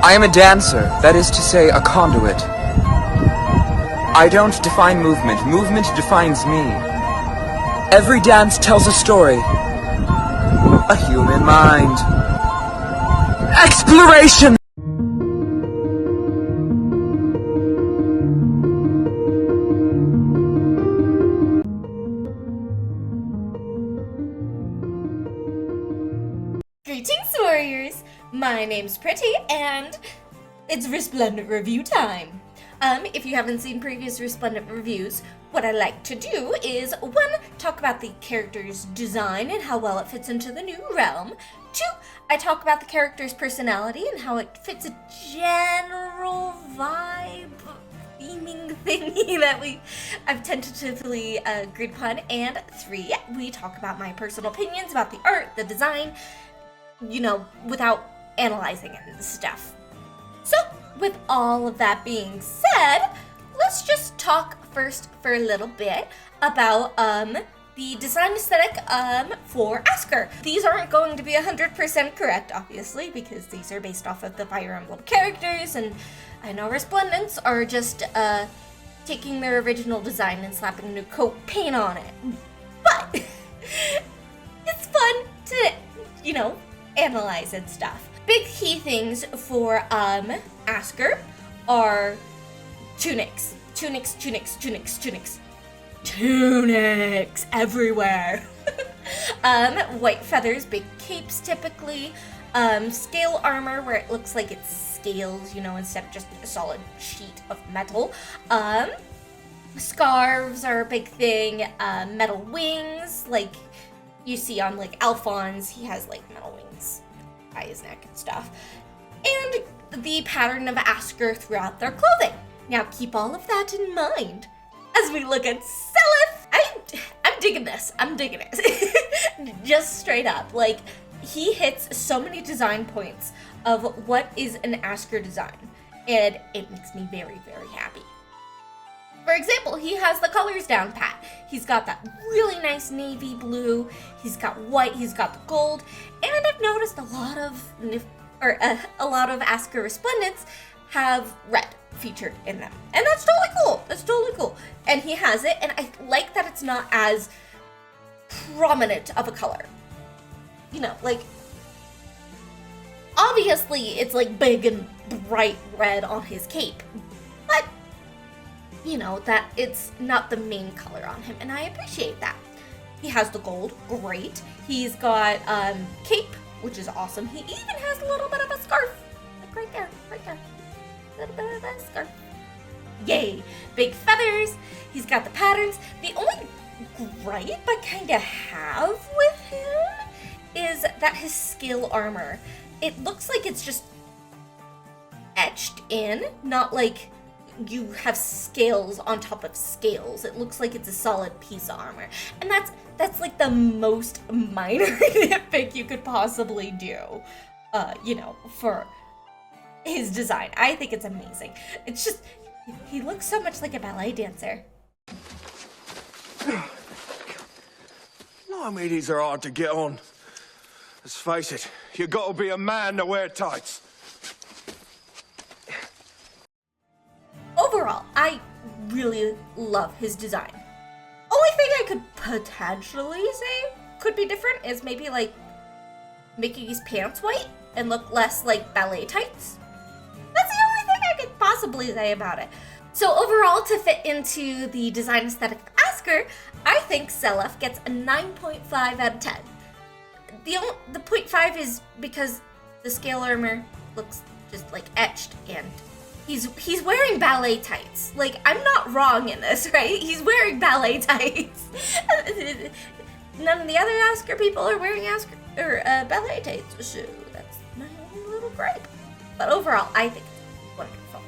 I am a dancer, that is to say, a conduit. I don't define movement, movement defines me. Every dance tells a story. A human mind. Exploration! Greetings, warriors! My name's Pretty, and it's Resplendent review time. If you haven't seen previous Resplendent reviews, what I like to do is, 1, talk about the character's design and how well it fits into the new realm. 2, I talk about the character's personality and how it fits a general vibe theming thingy that I've tentatively agreed upon. And 3, we talk about my personal opinions about the art, the design, you know, without analyzing it and stuff. So, with all of that being said, let's just talk first for a little bit about the design aesthetic for Asker. These aren't going to be 100% correct, obviously, because these are based off of the Fire Emblem characters, and I know Resplendents are just taking their original design and slapping a new coat paint on it. But it's fun to, you know, analyze and stuff. Big key things for Asker are tunics everywhere. White feathers, big capes typically, scale armor where it looks like it's scales, you know, instead of just a solid sheet of metal. Scarves are a big thing. Metal wings, like you see on like Alphonse, he has like metal wings by his neck and stuff. And the pattern of Asker throughout their clothing. Now keep all of that in mind as we look at Seliph. I'm digging this. I'm digging it. Just straight up. Like, he hits so many design points of what is an Asker design. And it makes me very, very happy. For example, he has the colors down pat. He's got that really nice navy blue, he's got white, he's got the gold, and I've noticed a lot of Asker Resplendents have red featured in them. And that's totally cool. That's totally cool. And he has it, and I like that it's not as prominent of a color. You know, like, obviously it's like big and bright red on his cape, but you know, that it's not the main color on him, and I appreciate that. He has the gold, great. He's got cape, which is awesome. He even has a little bit of a scarf, like right there. A little bit of a scarf. Yay! Big feathers. He's got the patterns. The only gripe I kind of have with him is that his skill armor, it looks like it's just etched in, not like you have scales on top of scales. It looks like it's a solid piece of armor. And that's like the most minor nitpick you could possibly do, you know, for his design. I think it's amazing. It's just, he looks so much like a ballet dancer. Blimey, these are hard to get on. Let's face it, you gotta be a man to wear tights. Overall, I really love his design. Only thing I could potentially say could be different is maybe like making his pants white and look less like ballet tights. That's the only thing I could possibly say about it. So overall, to fit into the design aesthetic of Asker, I think Seliph gets a 9.5 out of 10. The 0.5 is because the scale armor looks just like etched, and he's wearing ballet tights. Like, I'm not wrong in this, right? He's wearing ballet tights. None of the other Asker people are wearing ballet tights, so that's my only little gripe. But overall, I think it's wonderful.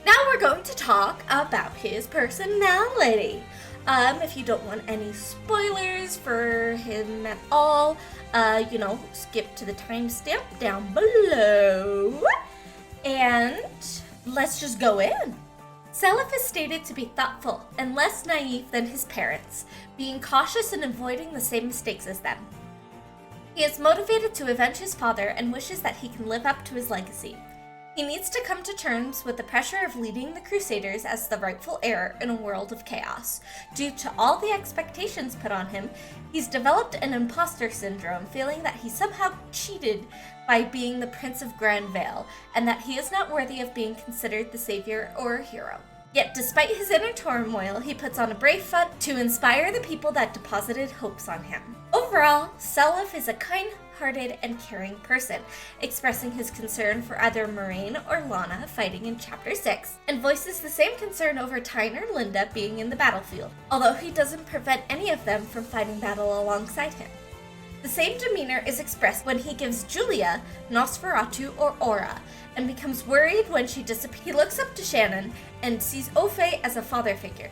Now we're going to talk about his personality. If you don't want any spoilers for him at all, you know, skip to the timestamp down below. And let's just go in. Seliph is stated to be thoughtful and less naive than his parents, being cautious and avoiding the same mistakes as them. He is motivated to avenge his father and wishes that he can live up to his legacy. He needs to come to terms with the pressure of leading the Crusaders as the rightful heir in a world of chaos. Due to all the expectations put on him, he's developed an imposter syndrome, feeling that he somehow cheated by being the Prince of Grand Vale, and that he is not worthy of being considered the savior or a hero. Yet, despite his inner turmoil, he puts on a brave front to inspire the people that deposited hopes on him. Overall, Seliph is a kind-hearted and caring person, expressing his concern for either Moraine or Lana fighting in Chapter 6, and voices the same concern over Tyne or Linda being in the battlefield, although he doesn't prevent any of them from fighting battle alongside him. The same demeanor is expressed when he gives Julia Nosferatu or Aura, and becomes worried when she disappears. He looks up to Shannon and sees Ophe as a father figure,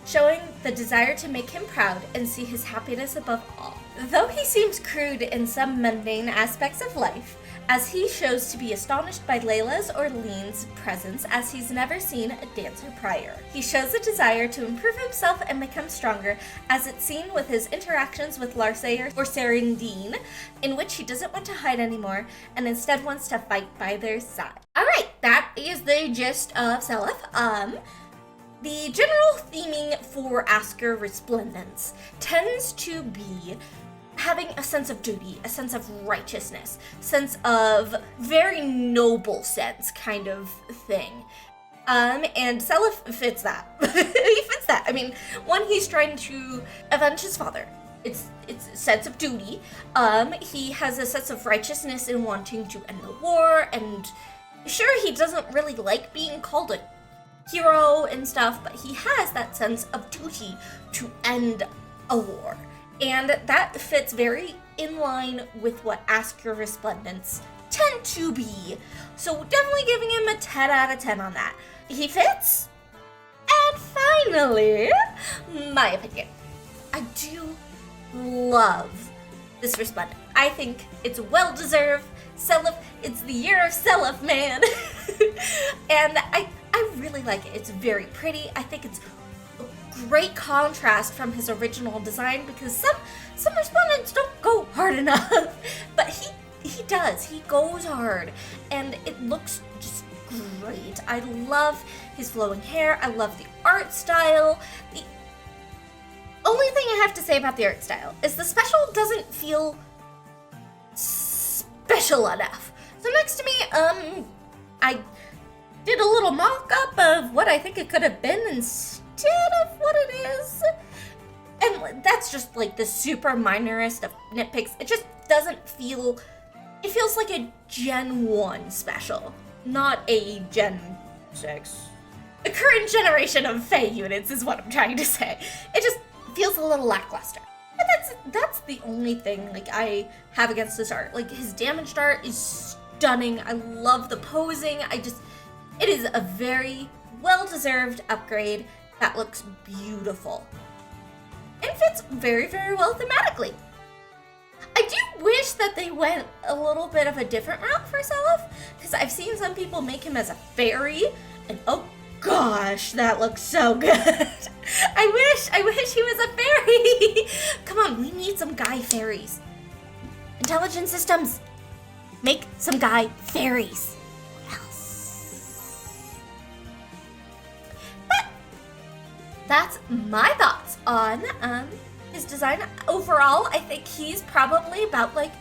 showing the desire to make him proud and see his happiness above all. Though he seems crude in some mundane aspects of life, as he shows to be astonished by Layla's or Lean's presence as he's never seen a dancer prior. He shows a desire to improve himself and become stronger, as it's seen with his interactions with Larsayer or Serendine, in which he doesn't want to hide anymore and instead wants to fight by their side. Alright, that is the gist of Seliph. The general theming for Asker Resplendence tends to be having a sense of duty, a sense of righteousness, sense of very noble sense kind of thing. And Seliph fits that. He fits that. I mean, one, he's trying to avenge his father. It's a sense of duty. He has a sense of righteousness in wanting to end the war, and sure, he doesn't really like being called a hero and stuff, but he has that sense of duty to end a war. And that fits very in line with what Asker Resplendents tend to be. So definitely giving him a 10 out of 10 on that. He fits. And finally, my opinion. I do love this Resplendent. I think it's well-deserved. Seliph, it's the year of Seliph, man. And I really like it. It's very pretty. I think it's great contrast from his original design, because some Resplendents don't go hard enough, but he does. He goes hard, and it looks just great. I love his flowing hair. I love the art style. The only thing I have to say about the art style is the special doesn't feel special enough. So next to me, I did a little mock-up of what I think it could have been instead of what it is. And that's just like the super minorest of nitpicks. It just doesn't feel, it feels like a Gen 1 special, not a Gen 6. The current generation of Fae units is what I'm trying to say. It just feels a little lackluster. But that's the only thing like I have against this art. Like, his damaged art is stunning. I love the posing. It is a very well-deserved upgrade that looks beautiful and fits very, very well thematically. I do wish that they went a little bit of a different route for Seliph, because I've seen some people make him as a fairy, and oh gosh, that looks so good. I wish he was a fairy. Come on, we need some guy fairies. Intelligent systems, make some guy fairies. That's my thoughts on his design. Overall, I think he's probably about like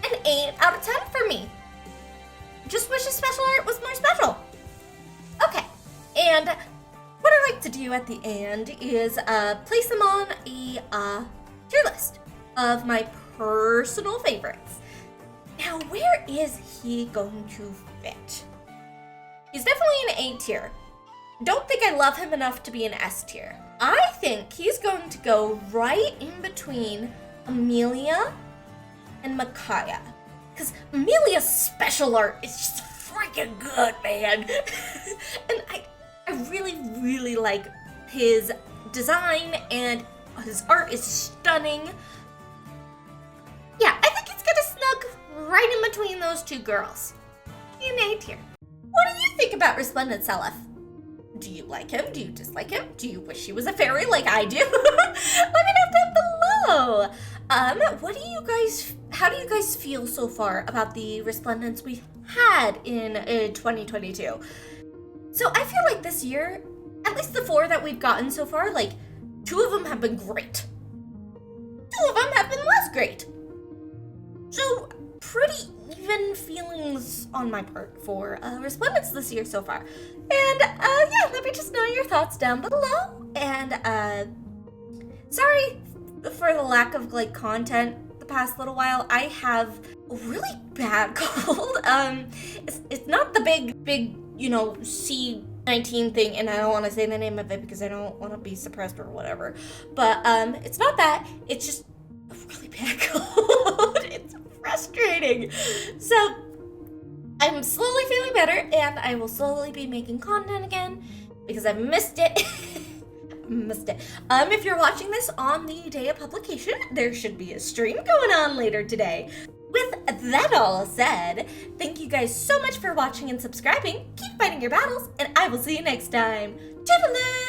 an 8 out of 10 for me. Just wish his special art was more special. Okay, and what I like to do at the end is place them on a tier list of my personal favorites. Now, where is he going to fit? He's definitely an A tier. Don't think I love him enough to be an S tier. I think he's going to go right in between Amelia and Micaiah. Because Amelia's special art is just freaking good, man. And I really, really like his design, and his art is stunning. Yeah, I think he's gonna snug right in between those two girls. In A tier. What do you think about Resplendent Seliph? Do you like him? Do you dislike him? Do you wish he was a fairy like I do? Let me know down below. What do you guys, how do you guys feel so far about the Resplendents we've had in 2022? So I feel like this year, at least the 4 that we've gotten so far, like 2 of them have been great. 2 of them have been less great. So pretty even feelings on my part for Resplendents this year so far. And yeah, let me just know your thoughts down below. And sorry for the lack of like content the past little while. I have a really bad cold. It's not the big, you know, C19 thing, and I don't want to say the name of it because I don't want to be suppressed or whatever. But it's not that. It's just a really bad cold. It's frustrating. So I'm slowly feeling better, and I will slowly be making content again because I've missed it. If you're watching this on the day of publication, there should be a stream going on later today. With that all said, thank you guys so much for watching and subscribing. Keep fighting your battles, and I will see you next time. Toodaloo!